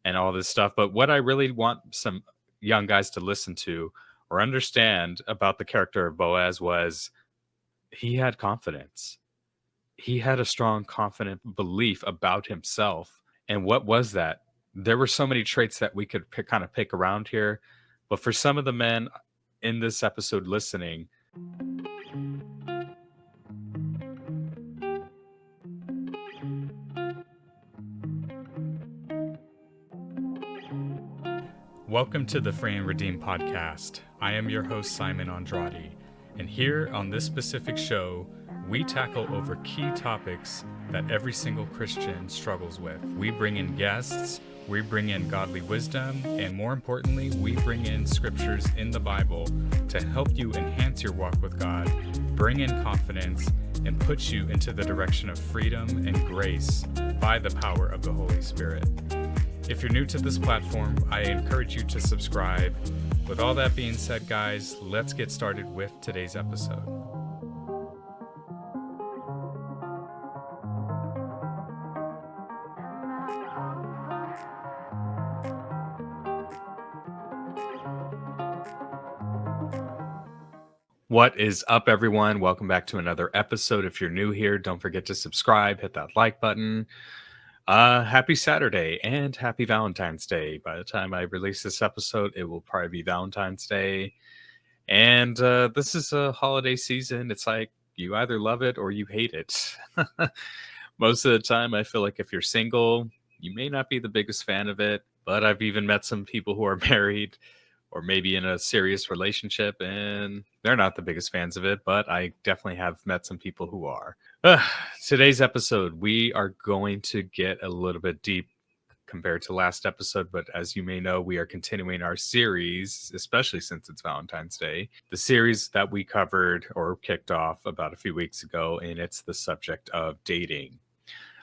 and all this stuff. But what I really want some young guys to listen to or understand about the character of Boaz was he had confidence. He had a strong, confident belief about himself. And what was that? There were so many traits that we could kind of pick around here. But for some of the men in this episode listening, welcome to the Free and Redeemed podcast. I am your host, Simon Andrade. And here on this specific show, we tackle over key topics that every single Christian struggles with. We bring in guests, we bring in godly wisdom, and more importantly, we bring in scriptures in the Bible to help you enhance your walk with God, bring in confidence, and put you into the direction of freedom and grace by the power of the Holy Spirit. If you're new to this platform, I encourage you to subscribe. With all that being said, guys, let's get started with today's episode. What is up, everyone? Welcome back to another episode. If you're new here, don't forget to subscribe, hit that like button. Happy Saturday and happy Valentine's Day. By the time I release this episode, it will probably be Valentine's Day. And this is a holiday season. It's like you either love it or you hate it. Most of the time, I feel like if you're single, you may not be the biggest fan of it. But I've even met some people who are married or maybe in a serious relationship, and they're not the biggest fans of it, but I definitely have met some people who are. Today's episode, we are going to get a little bit deep compared to last episode, but as you may know, we are continuing our series, especially since it's Valentine's Day, the series that we covered or kicked off about a few weeks ago, and it's the subject of dating.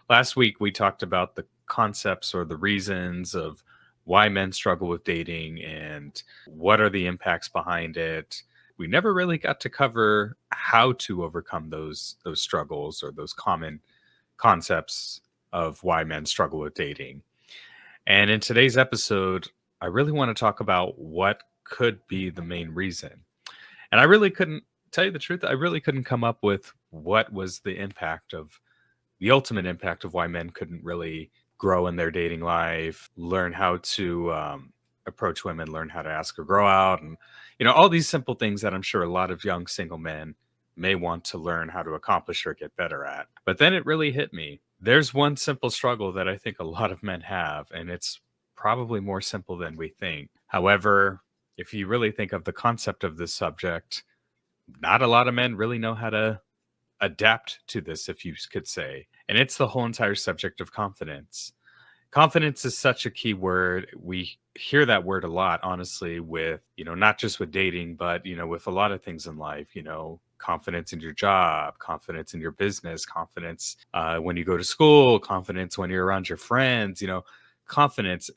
Last week, we talked about the concepts or the reasons of why men struggle with dating and what are the impacts behind it. We never really got to cover how to overcome those struggles or those common concepts of why men struggle with dating. And in today's episode, I really want to talk about what could be the main reason. And I really couldn't tell you the truth. I really couldn't come up with what was the ultimate impact of why men couldn't really grow in their dating life, learn how to approach women, learn how to ask a girl out, and all these simple things that I'm sure a lot of young single men may want to learn how to accomplish or get better at. But then it really hit me. There's one simple struggle that I think a lot of men have, and it's probably more simple than we think. However, if you really think of the concept of this subject, not a lot of men really know how to adapt to this, if you could say. And it's the whole entire subject of confidence. Confidence is such a key word. We hear that word a lot, honestly, with, not just with dating, but, with a lot of things in life, confidence in your job, confidence in your business, confidence when you go to school, confidence when you're around your friends, confidence.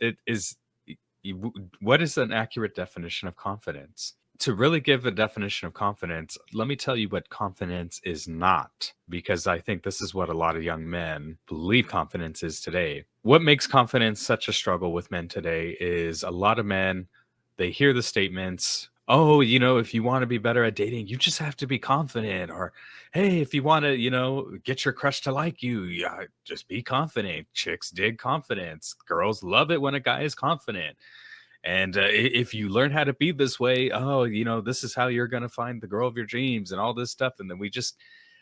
What is an accurate definition of confidence? To really give a definition of confidence, let me tell you what confidence is not, because I think this is what a lot of young men believe confidence is today. What makes confidence such a struggle with men today is a lot of men, they hear the statements, oh, if you want to be better at dating, you just have to be confident. Or, hey, if you want to, get your crush to like you, yeah, just be confident. Chicks dig confidence. Girls love it when a guy is confident. And if you learn how to be this way, this is how you're going to find the girl of your dreams and all this stuff. And then we just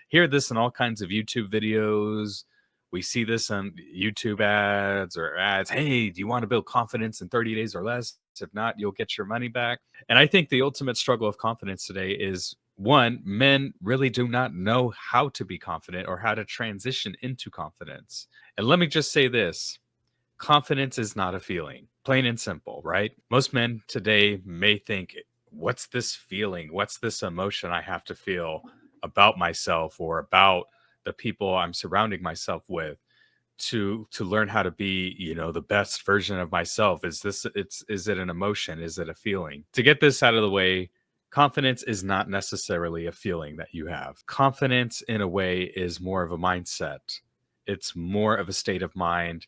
hear this in all kinds of YouTube videos. We see this on YouTube ads or ads. Hey, do you want to build confidence in 30 days or less? If not, you'll get your money back. And I think the ultimate struggle of confidence today is, one, men really do not know how to be confident or how to transition into confidence. And let me just say this. Confidence is not a feeling, plain and simple, right? Most men today may think, what's this feeling? What's this emotion I have to feel about myself or about the people I'm surrounding myself with to learn how to be, the best version of myself? Is it an emotion? Is it a feeling? To get this out of the way, confidence is not necessarily a feeling that you have. Confidence in a way is more of a mindset. It's more of a state of mind.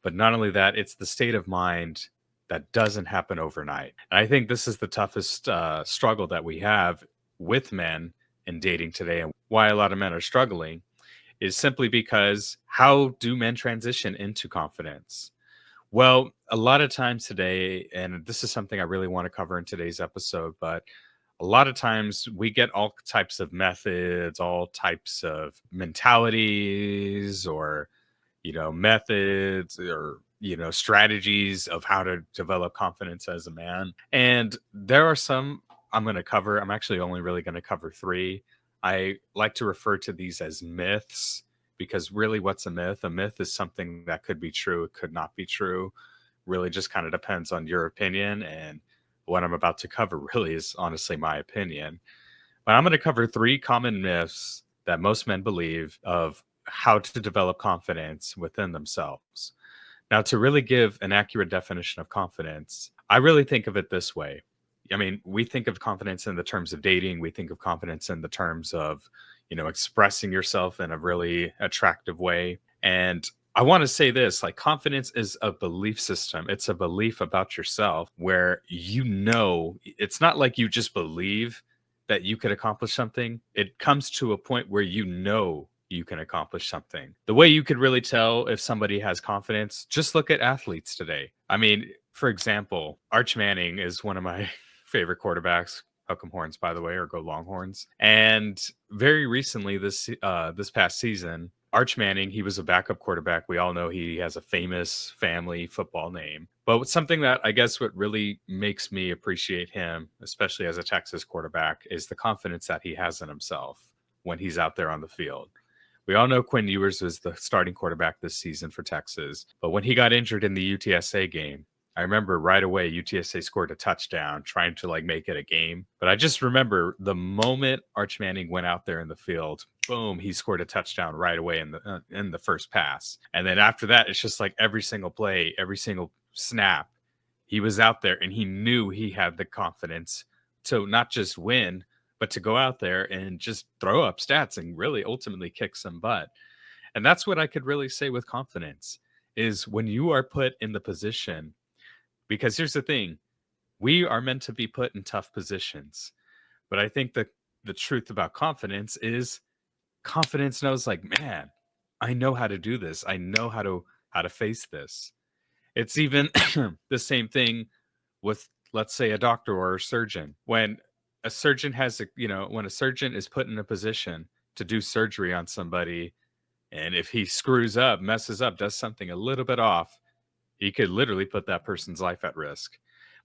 But not only that, it's the state of mind that doesn't happen overnight. And I think this is the toughest struggle that we have with men in dating today, and why a lot of men are struggling is simply because how do men transition into confidence? Well, a lot of times today, and this is something I really want to cover in today's episode, but a lot of times we get all types of methods, all types of mentalities, or methods, or strategies of how to develop confidence as a man. And there are some I'm going to cover. I'm actually only really going to cover three. I like to refer to these as myths, because really, what's a myth? A myth is something that could be true, it could not be true. Really just kind of depends on your opinion, and what I'm about to cover really is honestly my opinion. But I'm going to cover three common myths that most men believe of how to develop confidence within themselves. Now, to really give an accurate definition of confidence, I really think of it this way. I mean, we think of confidence in the terms of dating, we think of confidence in the terms of, expressing yourself in a really attractive way. And I want to say this, like, confidence is a belief system. It's a belief about yourself where it's not like you just believe that you could accomplish something. It comes to a point where you can accomplish something. The way you could really tell if somebody has confidence, just look at athletes today. I mean, for example, Arch Manning is one of my favorite quarterbacks. Hook 'em horns, by the way, or go Longhorns. And very recently, this past season, Arch Manning, he was a backup quarterback. We all know he has a famous family football name. But something that I guess what really makes me appreciate him, especially as a Texas quarterback, is the confidence that he has in himself when he's out there on the field. We all know Quinn Ewers was the starting quarterback this season for Texas, but when he got injured in the UTSA game, I remember right away UTSA scored a touchdown trying to like make it a game. But I just remember the moment Arch Manning went out there in the field, boom, he scored a touchdown right away in the first pass. And then after that, it's just like every single play, every single snap, he was out there and he knew he had the confidence to not just win, but to go out there and just throw up stats and really ultimately kick some butt. And that's what I could really say with confidence is when you are put in the position, because here's the thing, we are meant to be put in tough positions. But I think that the truth about confidence is confidence knows, like, man, I know how to do this. I know how to face this. It's even the same thing with, let's say, a doctor or a surgeon. When a surgeon is put in a position to do surgery on somebody, and if he screws up, messes up, does something a little bit off, he could literally put that person's life at risk.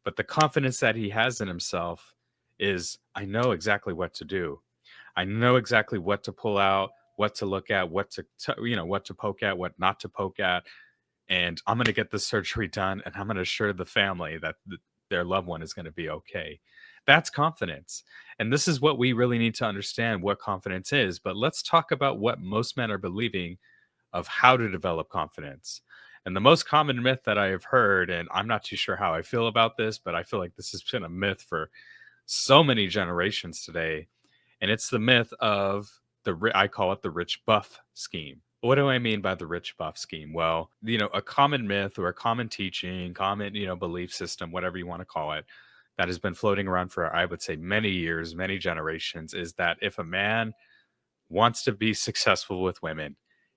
But the confidence that he has in himself is, I know exactly what to do. I know exactly what to pull out, what to look at, what to poke at, what not to poke at, and I'm going to get this surgery done, and I'm going to assure the family that their loved one is going to be okay. That's confidence. And this is what we really need to understand what confidence is. But let's talk about what most men are believing of how to develop confidence. And the most common myth that I have heard, and I'm not too sure how I feel about this, but I feel like this has been a myth for so many generations today, and it's the myth of I call it the rich buff scheme. What do I mean by the rich buff scheme? Well, a common myth or a common teaching, common, belief system, whatever you want to call it, that has been floating around for, I would say, many years, many generations, is that if a man wants to be successful with women,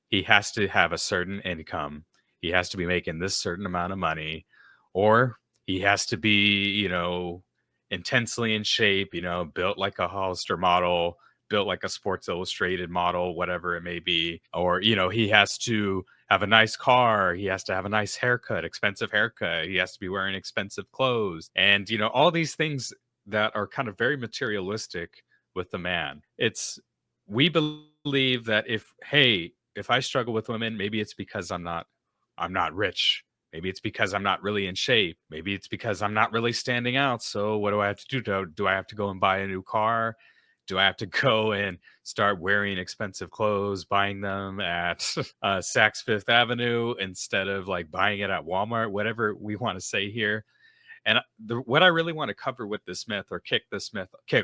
he has to have a certain income. He has to be making this certain amount of money, or he has to be, intensely in shape, built like a Hollister model, built like a Sports Illustrated model, whatever it may be. Or, he has to have a nice car. He has to have a nice haircut, expensive haircut. He has to be wearing expensive clothes. And, all these things that are kind of very materialistic with the man. We believe that if I struggle with women, maybe it's because I'm not rich. Maybe it's because I'm not really in shape. Maybe it's because I'm not really standing out. So what do I have to do? Do I have to go and buy a new car? Do I have to go and start wearing expensive clothes, buying them at Saks Fifth Avenue instead of like buying it at Walmart? Whatever we want to say here. And what I really want to cover with this myth, or kick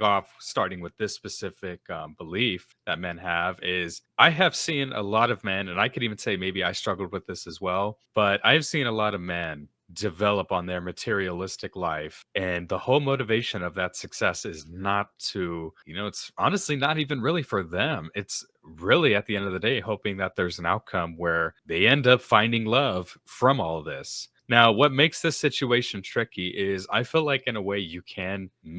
off, starting with this specific belief that men have, is I have seen a lot of men, and I could even say maybe I struggled with this as well, but I've seen a lot of men develop on their materialistic life. And the whole motivation of that success is not to, it's honestly not even really for them. It's really at the end of the day, hoping that there's an outcome where they end up finding love from all of this. Now, what makes this situation tricky is I feel like in a way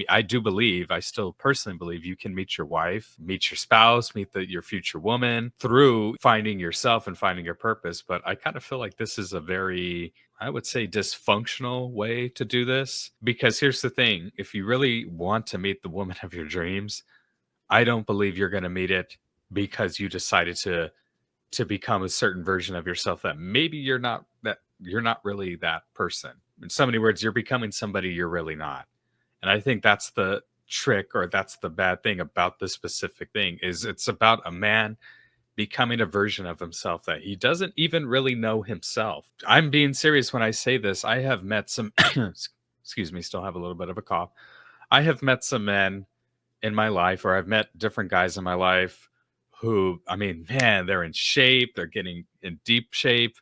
I do believe, I still personally believe you can meet your wife, meet your spouse, your future woman through finding yourself and finding your purpose. But I kind of feel like this is a very, I would say, dysfunctional way to do this. Because here's the thing, if you really want to meet the woman of your dreams, I don't believe you're going to meet it because you decided to become a certain version of yourself that maybe you're not really that person. In so many words, you're becoming somebody you're really not. And I think that's the trick, or that's the bad thing about this specific thing, is it's about a man becoming a version of himself that he doesn't even really know himself. I'm being serious when I say this. I have met some excuse me, still have a little bit of a cough. I have met some men in my life, or I've met different guys in my life who, I mean, man, they're in shape, they're getting in deep shape.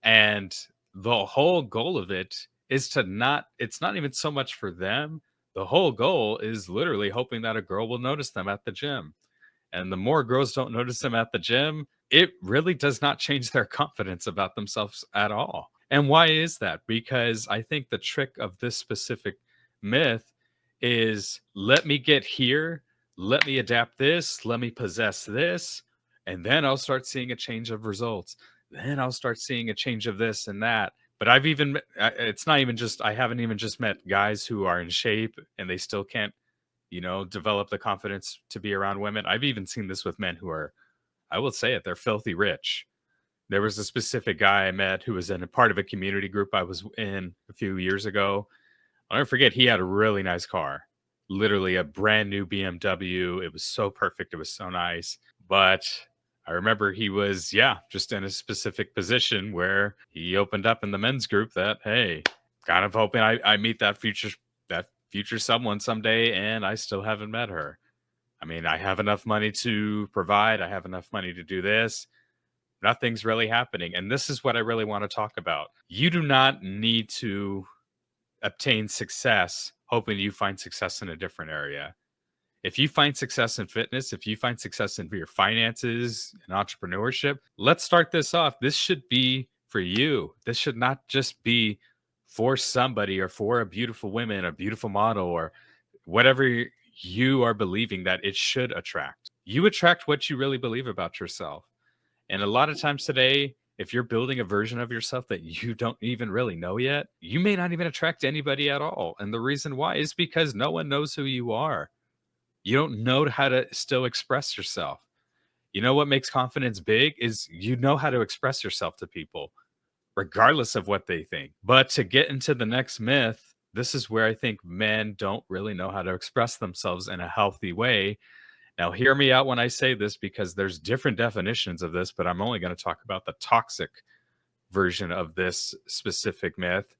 And the whole goal of it is it's not even so much for them. The whole goal is literally hoping that a girl will notice them at the gym. And the more girls don't notice them at the gym, it really does not change their confidence about themselves at all. And why is that? Because I think the trick of this specific myth is, let me get here, let me adapt this, let me possess this, and then I'll start seeing a change of results. Then I'll start seeing a change of this and that. But it's not even just, I haven't even just met guys who are in shape and they still can't, develop the confidence to be around women. I've even seen this with men who are, I will say it, they're filthy rich. There was a specific guy I met who was in a part of a community group I was in a few years ago. I'll never forget, he had a really nice car, literally a brand new BMW. It was so perfect. It was so nice. But I remember he was, yeah, just in a specific position where he opened up in the men's group that, hey, kind of hoping I meet that future someone someday, and I still haven't met her. I mean, I have enough money to provide. I have enough money to do this. Nothing's really happening. And this is what I really want to talk about. You do not need to obtain success hoping you find success in a different area. If you find success in fitness, if you find success in your finances and entrepreneurship, let's start this off. This should be for you. This should not just be for somebody, or for a beautiful woman, a beautiful model, or whatever you are believing that it should attract. You attract what you really believe about yourself. And a lot of times today, if you're building a version of yourself that you don't even really know yet, you may not even attract anybody at all. And the reason why is because no one knows who you are. You don't know how to still express yourself. You know what makes confidence big is you know how to express yourself to people, regardless of what they think. But to get into the next myth, this is where I think men don't really know how to express themselves in a healthy way. Now, hear me out when I say this, because there's different definitions of this, but I'm only going to talk about the toxic version of this specific myth.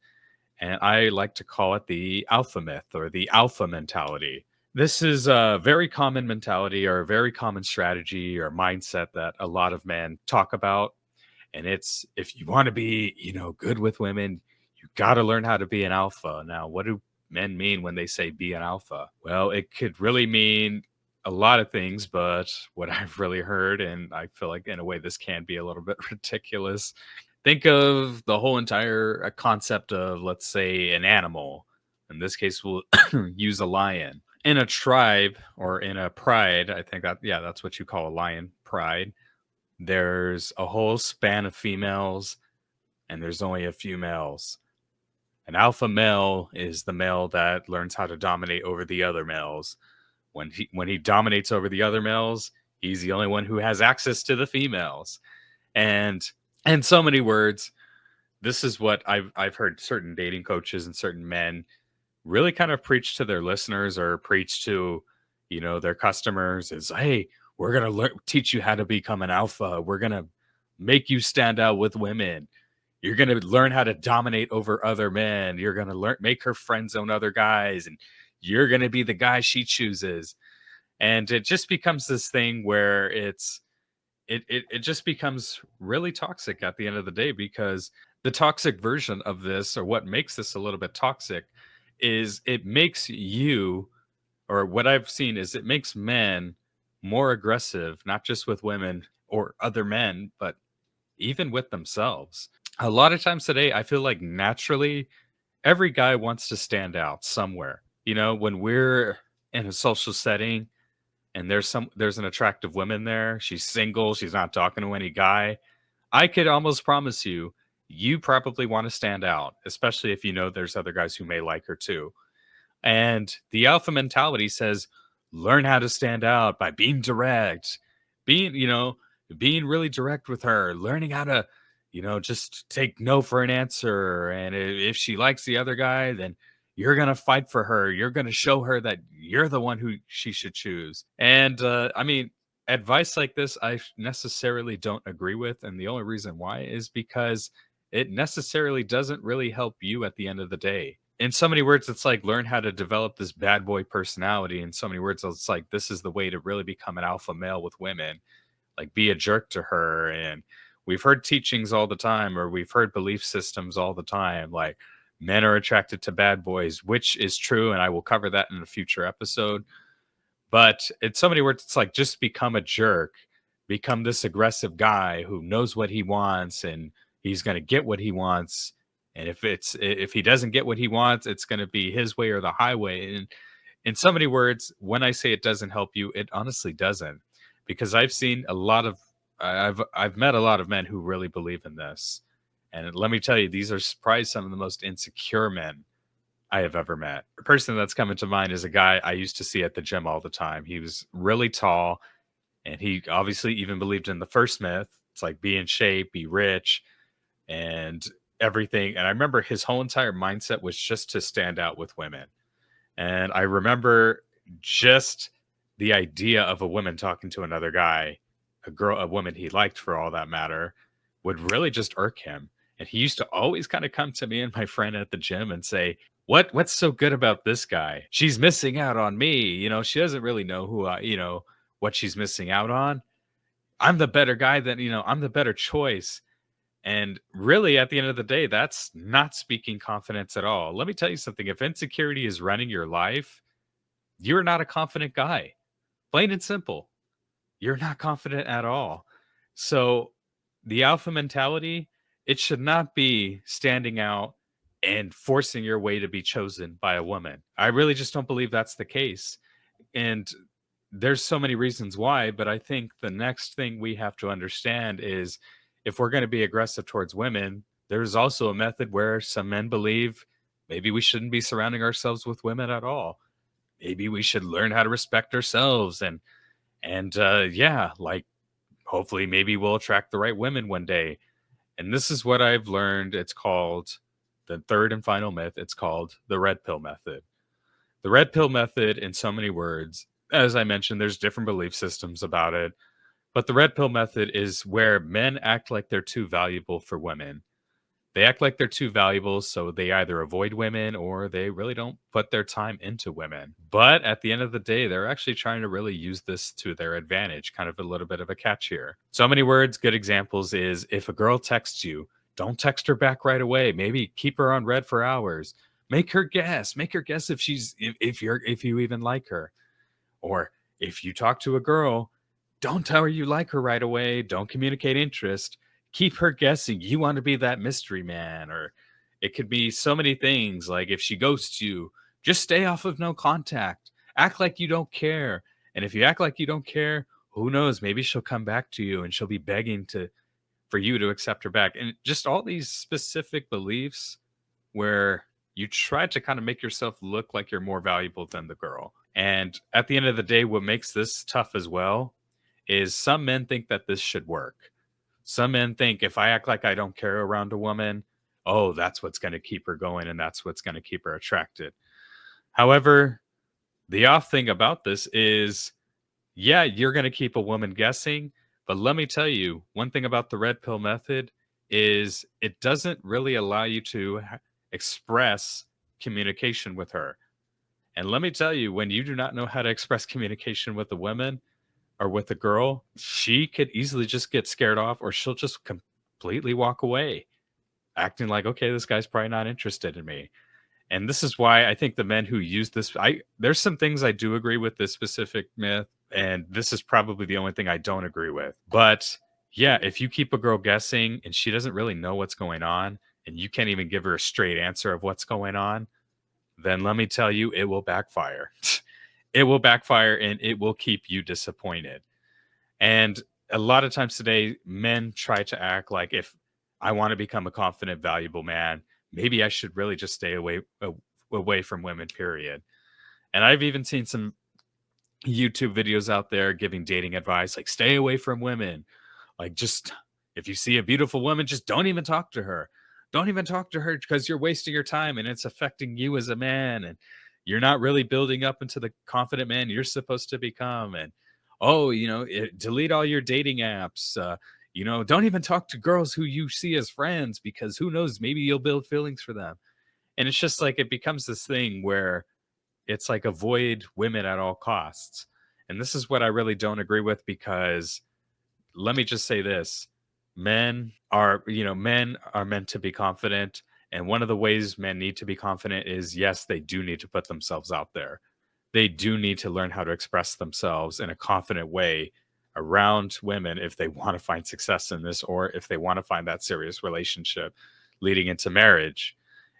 And I like to call it the alpha myth, or the alpha mentality. This is a very common mentality, or a very common strategy or mindset that a lot of men talk about. And it's, if you want to be, good with women, you got to learn how to be an alpha. Now, what do men mean when they say be an alpha? Well, it could really mean a lot of things, but what I've really heard, and I feel like in a way this can be a little bit ridiculous. Think of the whole entire concept of, let's say, an animal. In this case, we'll use a lion. In a tribe, or in a pride, I think that, yeah, that's what you call a lion, pride. There's a whole span of females, and there's only a few males. An alpha male is the male that learns how to dominate over the other males. When he dominates over the other males, he's the only one who has access to the females. And in so many words, this is what I've heard certain dating coaches and certain men really kind of preach to their listeners, or preach to, their customers, is, hey, we're going to teach you how to become an alpha. We're going to make you stand out with women. You're going to learn how to dominate over other men. You're going to learn make her friend zone other guys, and you're going to be the guy she chooses. And it just becomes this thing where it just becomes really toxic at the end of the day, because the toxic version of this, or what makes this a little bit toxic, is it makes you, or what I've seen is it makes men more aggressive, not just with women or other men, but even with themselves. A lot of times today, I feel like naturally every guy wants to stand out somewhere. You know, when we're in a social setting and there's an attractive woman there, she's single, she's not talking to any guy. I could almost promise you, you probably want to stand out, especially if you know there's other guys who may like her too. And the alpha mentality says, learn how to stand out by being direct, being, being really direct with her, learning how to, just take no for an answer. And if she likes the other guy, then you're going to fight for her. You're going to show her that you're the one who she should choose. And I mean, advice like this, I necessarily don't agree with. And the only reason why is because it necessarily doesn't really help you at the end of the day. In so many words, it's like learn how to develop this bad boy personality. In so many words, it's like this is the way to really become an alpha male with women. Like be a jerk to her. And we've heard teachings all the time, or we've heard belief systems all the time, like men are attracted to bad boys, which is true. And I will cover that in a future episode. But in so many words, it's like just become a jerk, become this aggressive guy who knows what he wants, and he's going to get what he wants. And if he doesn't get what he wants, it's going to be his way or the highway. And in so many words, when I say it doesn't help you, it honestly doesn't, because I've seen a lot of I've met a lot of men who really believe in this. And let me tell you, these are probably some of the most insecure men I have ever met. The person that's coming to mind is a guy I used to see at the gym all the time. He was really tall, and he obviously even believed in the first myth. It's like be in shape, be rich, and everything. And I remember his whole entire mindset was just to stand out with women. And I remember just the idea of a woman talking to another guy, a woman he liked for all that matter, would really just irk him. And he used to always kind of come to me and my friend at the gym and say, what's so good about this guy? She's missing out on me. She doesn't really know what she's missing out on. I'm the better guy than, I'm the better choice. And really, at the end of the day, that's not speaking confidence at all. Let me tell you something. If insecurity is running your life, you're not a confident guy. Plain and simple. You're not confident at all. So, the alpha mentality, it should not be standing out and forcing your way to be chosen by a woman. I really just don't believe that's the case. And there's so many reasons why, but I think the next thing we have to understand is if we're going to be aggressive towards women, there's also a method where some men believe maybe we shouldn't be surrounding ourselves with women at all. Maybe we should learn how to respect ourselves, and yeah, like hopefully maybe we'll attract the right women one day. And this is what I've learned. It's called the third and final myth. It's called the red pill method. The red pill method, in so many words, as I mentioned, there's different belief systems about it. But the red pill method is where men act like they're too valuable for women. They act like they're too valuable, so they either avoid women or they really don't put their time into women. But at the end of the day, they're actually trying to really use this to their advantage, kind of a little bit of a catch here. So many words, good examples is if a girl texts you, don't text her back right away. Maybe keep her on red for hours. Make her guess. Make her guess if you even like her. Or if you talk to a girl, don't tell her you like her right away. Don't communicate interest. Keep her guessing. You want to be that mystery man. Or it could be so many things. Like if she ghosts you, just stay off of no contact. Act like you don't care. And if you act like you don't care, who knows? Maybe she'll come back to you and she'll be begging for you to accept her back. And just all these specific beliefs where you try to kind of make yourself look like you're more valuable than the girl. And at the end of the day, what makes this tough as well is some men think that this should work. Some men think if I act like I don't care around a woman, oh, that's what's going to keep her going and that's what's going to keep her attracted. However, the off thing about this is, yeah, you're going to keep a woman guessing. But let me tell you, one thing about the red pill method, is it doesn't really allow you to express communication with her. And let me tell you, when you do not know how to express communication with a woman or with a girl, she could easily just get scared off, or she'll just completely walk away, acting like, okay, this guy's probably not interested in me. And this is why I think the men who use this, there's some things I do agree with this specific myth, and this is probably the only thing I don't agree with. But yeah, if you keep a girl guessing and she doesn't really know what's going on, and you can't even give her a straight answer of what's going on, then let me tell you, it will backfire. It will backfire and it will keep you disappointed. And a lot of times today, men try to act like, if I want to become a confident, valuable man, maybe I should really just stay away from women, period. And I've even seen some YouTube videos out there giving dating advice like, stay away from women. Like, just if you see a beautiful woman, just don't even talk to her. Don't even talk to her because you're wasting your time and it's affecting you as a man. And you're not really building up into the confident man you're supposed to become. And oh, delete all your dating apps. Don't even talk to girls who you see as friends, because who knows, maybe you'll build feelings for them. And it's just like it becomes this thing where it's like avoid women at all costs. And this is what I really don't agree with, because let me just say this. Men are meant to be confident. And one of the ways men need to be confident is, yes, they do need to put themselves out there. They do need to learn how to express themselves in a confident way around women if they want to find success in this, or if they want to find that serious relationship leading into marriage.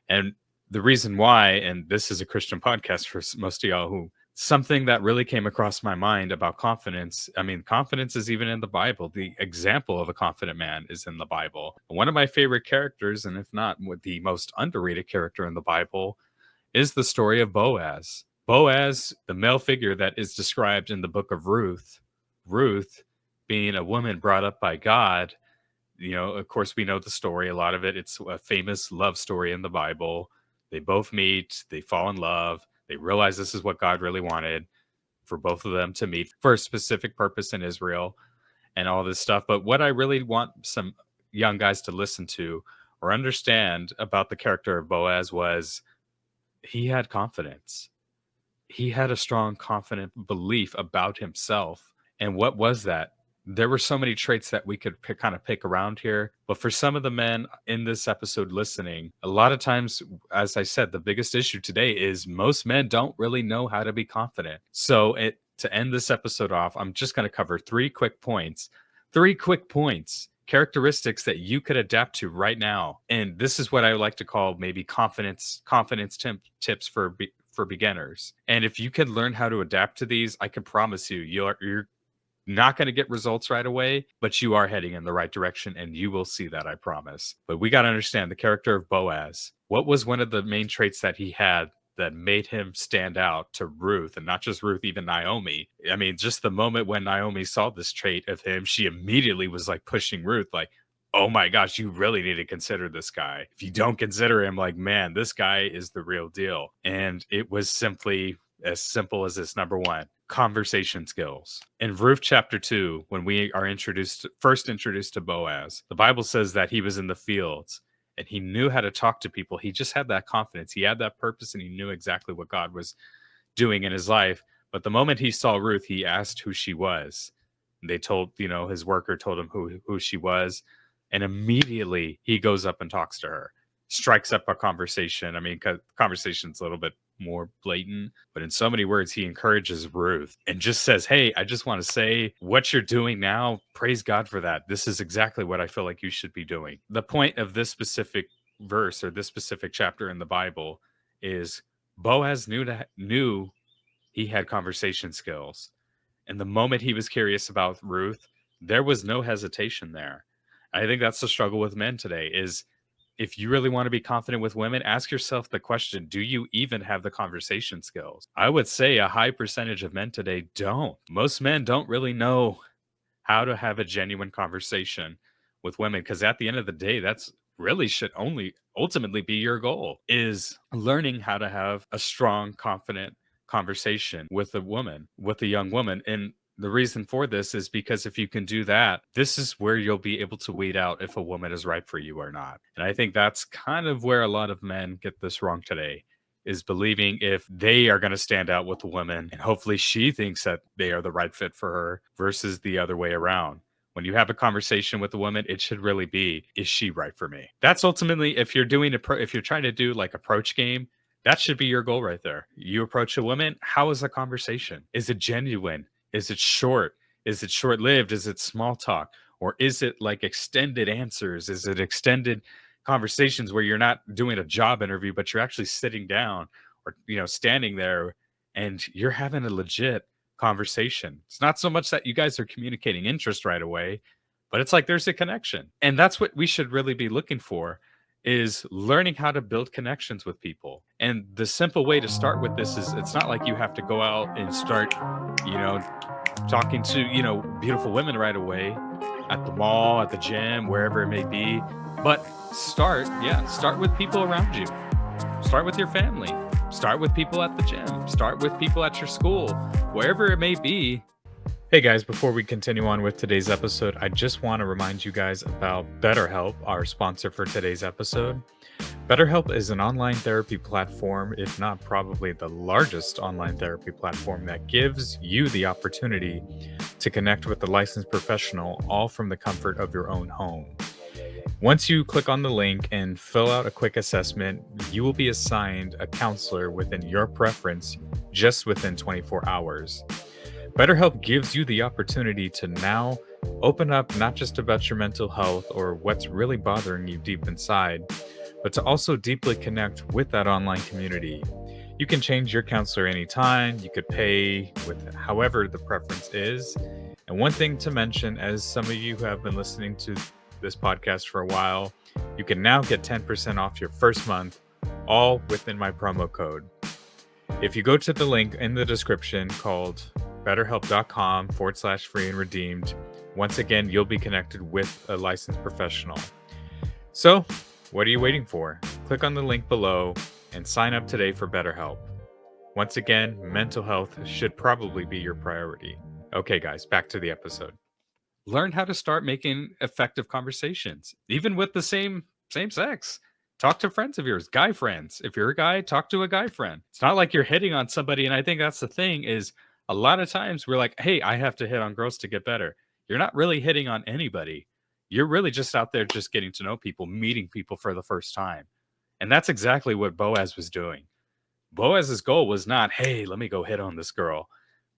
And the reason why, and this is a Christian podcast for most of y'all, who something that really came across my mind about confidence. I mean, confidence is even in the Bible. The example of a confident man is in the Bible. One of my favorite characters, and if not the most underrated character in the Bible, is the story of Boaz. Boaz, the male figure that is described in the book of Ruth. Ruth being a woman brought up by God. Of course, we know the story, a lot of it. It's a famous love story in the Bible. They both meet, they fall in love, they realize this is what God really wanted, for both of them to meet for a specific purpose in Israel and all this stuff. But what I really want some young guys to listen to or understand about the character of Boaz was, he had confidence. He had a strong, confident belief about himself. And what was that? There were so many traits that we could kind of pick around here. But for some of the men in this episode listening, a lot of times, as I said, the biggest issue today is most men don't really know how to be confident. So to end this episode off, I'm just going to cover three quick points. Characteristics that you could adapt to right now. And this is what I like to call maybe confidence tips for beginners. And if you can learn how to adapt to these, I can promise you, you're not going to get results right away, but you are heading in the right direction, and you will see that, I promise. But we got to understand the character of Boaz. What was one of the main traits that he had that made him stand out to Ruth, and not just Ruth, even Naomi? I mean, just the moment when Naomi saw this trait of him, she immediately was like pushing Ruth, like, oh my gosh, you really need to consider this guy. If you don't consider him, like, man, this guy is the real deal. And it was simply as simple as this. Number one, conversation skills. In Ruth chapter 2, when we are first introduced to Boaz, the Bible says that he was in the fields and he knew how to talk to people. He just had that confidence. He had that purpose, and he knew exactly what God was doing in his life. But the moment he saw Ruth, he asked who she was. They told, his worker told him who she was. And immediately he goes up and talks to her, strikes up a conversation. I mean, conversation's a little bit more blatant, but in so many words, he encourages Ruth and just says, hey, I just want to say what you're doing now, praise God for that. This is exactly what I feel like you should be doing. The point of this specific verse, or this specific chapter in the Bible, is Boaz knew he had conversation skills. And the moment he was curious about Ruth, there was no hesitation there. I think that's the struggle with men today, is if you really want to be confident with women, ask yourself the question, do you even have the conversation skills? I would say a high percentage of men today don't. Most men don't really know how to have a genuine conversation with women, because at the end of the day, that's really should only ultimately be your goal, is learning how to have a strong, confident conversation with a young woman. And The reason for this is because if you can do that, this is where you'll be able to weed out if a woman is right for you or not. And I think that's kind of where a lot of men get this wrong today, is believing if they are going to stand out with a woman and hopefully she thinks that they are the right fit for her versus the other way around. When you have a conversation with a woman, it should really be, is she right for me? That's ultimately, if you're doing if you're trying to do like approach game, that should be your goal right there. You approach a woman, how is the conversation? Is it genuine? Is it short? Is it short lived? Is it small talk? Or is it like extended answers? Is it extended conversations where you're not doing a job interview, but you're actually sitting down or, standing there and you're having a legit conversation? It's not so much that you guys are communicating interest right away, but it's like there's a connection. And that's what we should really be looking for, is learning how to build connections with people. And the simple way to start with this is, it's not like you have to go out and start, you know, talking to, beautiful women right away at the mall, at the gym, wherever it may be. But start with people around you. Start with your family. Start with people at the gym. Start with people at your school, wherever it may be. Hey guys, before we continue on with today's episode, I just want to remind you guys about BetterHelp, our sponsor for today's episode. BetterHelp is an online therapy platform, if not probably the largest online therapy platform, that gives you the opportunity to connect with a licensed professional, all from the comfort of your own home. Once you click on the link and fill out a quick assessment, you will be assigned a counselor within your preference just within 24 hours. BetterHelp gives you the opportunity to now open up not just about your mental health or what's really bothering you deep inside, but to also deeply connect with that online community. You can change your counselor anytime. You could pay with however the preference is. And one thing to mention, as some of you who have been listening to this podcast for a while, you can now get 10% off your first month, all within my promo code. If you go to the link in the description called betterhelp.com/freeandredeemed, once again, you'll be connected with a licensed professional. So, what are you waiting for? Click on the link below and sign up today for BetterHelp. Once again, mental health should probably be your priority. Okay, guys, back to the episode. Learn how to start making effective conversations, even with the same sex. Talk to friends of yours, guy friends. If you're a guy, talk to a guy friend. It's not like you're hitting on somebody. And I think that's the thing, is a lot of times we're like, hey, I have to hit on girls to get better. You're not really hitting on anybody. You're really just out there just getting to know people, meeting people for the first time. And that's exactly what Boaz was doing. Boaz's goal was not, hey, let me go hit on this girl.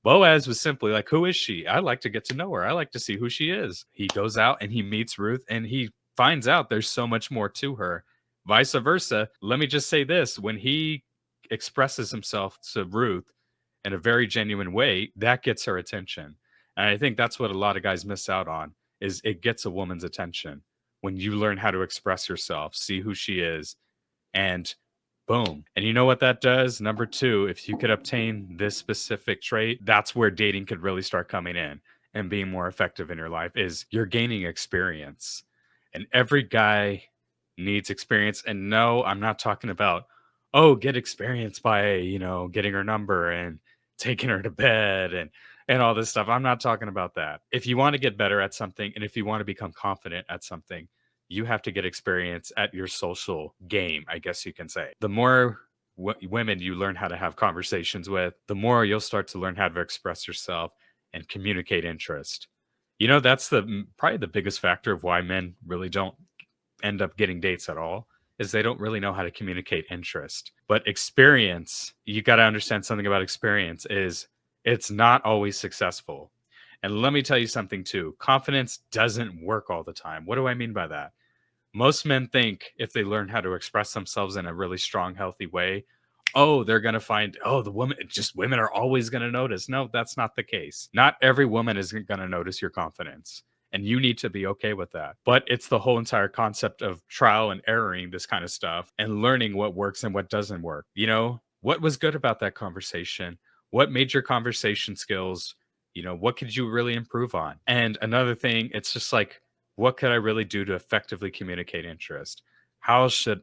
Boaz was simply like, who is she? I like to get to know her. I like to see who she is. He goes out and he meets Ruth and he finds out there's so much more to her. Vice versa. Let me just say this. When he expresses himself to Ruth in a very genuine way, that gets her attention. And I think that's what a lot of guys miss out on, is it gets a woman's attention when you learn how to express yourself, see who she is, and boom. And you know what that does? Number two, if you could obtain this specific trait, that's where dating could really start coming in and being more effective in your life, is you're gaining experience. And every guy needs experience. And no, I'm not talking about, oh, get experience by, getting her number and taking her to bed and all this stuff. I'm not talking about that. If you want to get better at something and if you want to become confident at something, you have to get experience at your social game, I guess you can say. The more women you learn how to have conversations with, the more you'll start to learn how to express yourself and communicate interest. That's probably the biggest factor of why men really don't end up getting dates at all, is they don't really know how to communicate interest. But experience, you got to understand something about experience, is it's not always successful. And let me tell you something too. Confidence doesn't work all the time. What do I mean by that? Most men think if they learn how to express themselves in a really strong, healthy way, they're going to find, women are always going to notice. No, that's not the case. Not every woman is going to notice your confidence. And you need to be okay with that. But it's the whole entire concept of trial and erroring this kind of stuff and learning what works and what doesn't work. What was good about that conversation? What made your conversation skills? What could you really improve on? And another thing, it's just like, what could I really do to effectively communicate interest? How should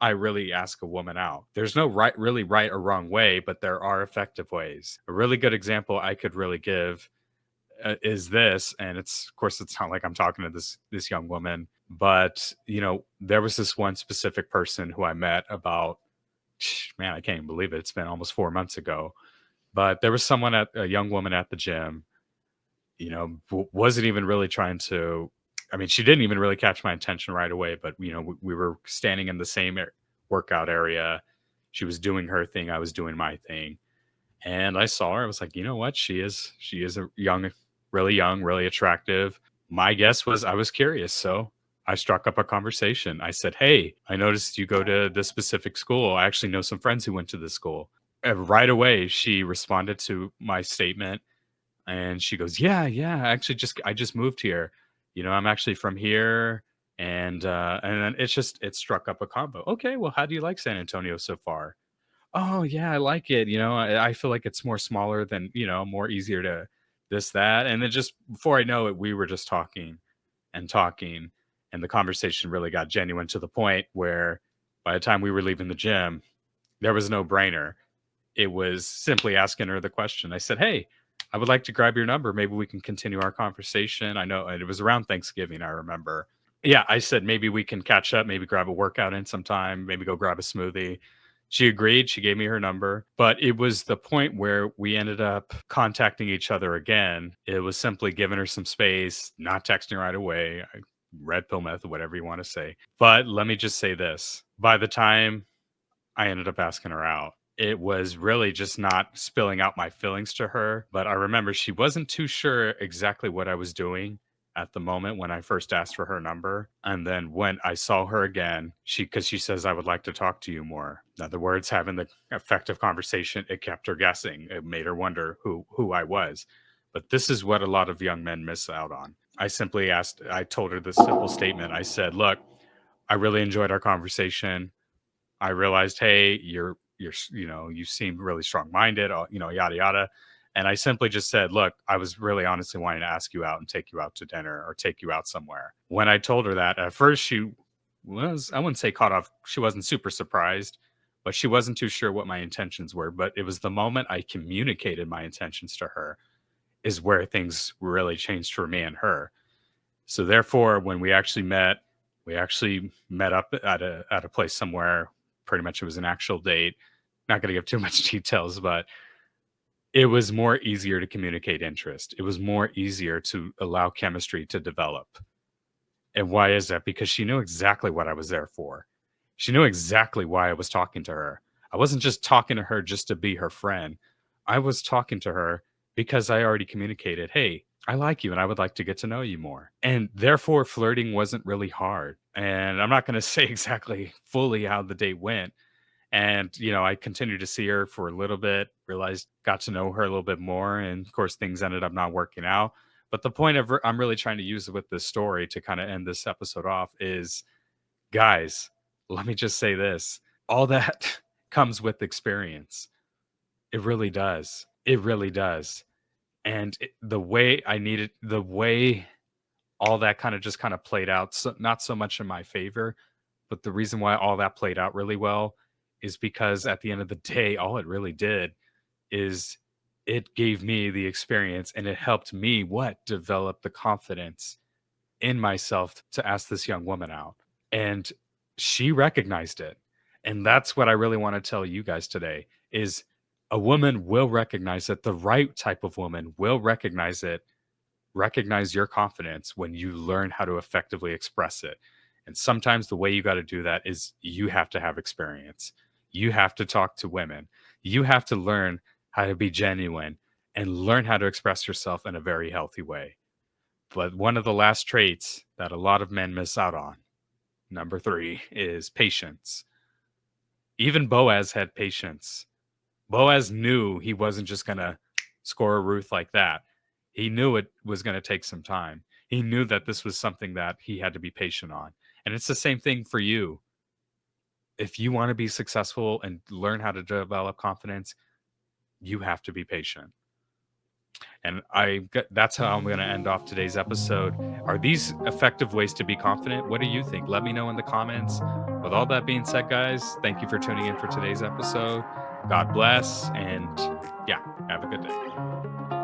I really ask a woman out? There's no right or wrong way, but there are effective ways. A really good example I could really give is this, and it's, of course, it's not like I'm talking to this young woman, but there was this one specific person who I met about, man, I can't even believe it. It's been almost 4 months ago. But there was a young woman at the gym, wasn't even really trying to. I mean, she didn't even really catch my attention right away. But we were standing in the same workout area. She was doing her thing. I was doing my thing, and I saw her. I was like, you know what? She is a young, really attractive. My guess was I was curious, so I struck up a conversation. I said, "Hey, I noticed you go to this specific school. I actually know some friends who went to this school." And right away, she responded to my statement, and she goes, "Yeah, yeah. I just moved here. I'm actually from here." And then it struck up a combo. Okay, well, how do you like San Antonio so far? Oh, yeah, I like it, I feel like it's more smaller than, more easier to this, that, and then just before I know it, we were just talking and talking, and the conversation really got genuine to the point where by the time we were leaving the gym, there was no brainer. It was simply asking her the question. I said, "Hey, I would like to grab your number. Maybe we can continue our conversation." I know, and it was around Thanksgiving, I remember. Yeah, I said, "Maybe we can catch up, maybe grab a workout in sometime, maybe go grab a smoothie." She agreed, she gave me her number, but it was the point where we ended up contacting each other again. It was simply giving her some space, not texting right away. Red pill method, whatever you want to say. But let me just say this. By the time I ended up asking her out, it was really just not spilling out my feelings to her, but I remember she wasn't too sure exactly what I was doing at the moment when I first asked for her number. And then when I saw her again, because she says, "I would like to talk to you more." In other words, having the effective conversation, it kept her guessing. It made her wonder who I was. But this is what a lot of young men miss out on. I told her this simple statement. I said, "Look, I really enjoyed our conversation. I realized, hey, you seem really strong minded, yada yada." And I simply just said, "Look, I was really honestly wanting to ask you out and take you out to dinner or take you out somewhere." When I told her that, at first she was, I wouldn't say caught off. She wasn't super surprised, but she wasn't too sure what my intentions were. But it was the moment I communicated my intentions to her is where things really changed for me and her. So therefore, when we actually met up at a place somewhere. Pretty much, it was an actual date. Not going to give too much details, but it was more easier to communicate interest. It was more easier to allow chemistry to develop. And why is that? Because she knew exactly what I was there for. She knew exactly why I was talking to her. I wasn't just talking to her just to be her friend. I was talking to her because I already communicated, "Hey, I like you and I would like to get to know you more." And therefore, flirting wasn't really hard. And I'm not going to say exactly fully how the date went. And, I continued to see her for a little bit, got to know her a little bit more. And of course, things ended up not working out. But the point I'm really trying to use with this story to kind of end this episode off is, guys, let me just say this: all that comes with experience. It really does. It really does. And the way all that kind of played out, so, not so much in my favor, but the reason why all that played out really well is because at the end of the day, all it really did is it gave me the experience and it helped me develop the confidence in myself to ask this young woman out. And she recognized it. And that's what I really want to tell you guys today is a woman will recognize it. The right type of woman will recognize it, recognize your confidence when you learn how to effectively express it. And sometimes the way you got to do that is you have to have experience. You have to talk to women. You have to learn how to be genuine and learn how to express yourself in a very healthy way. But one of the last traits that a lot of men miss out on, number 3, is patience. Even Boaz had patience. Boaz knew he wasn't just going to score a Ruth like that. He knew it was going to take some time. He knew that this was something that he had to be patient on. And it's the same thing for you. If you want to be successful and learn how to develop confidence, you have to be patient. And that's how I'm going to end off today's episode. Are these effective ways to be confident? What do you think? Let me know in the comments. With all that being said, guys, thank you for tuning in for today's episode. God bless. And yeah, have a good day.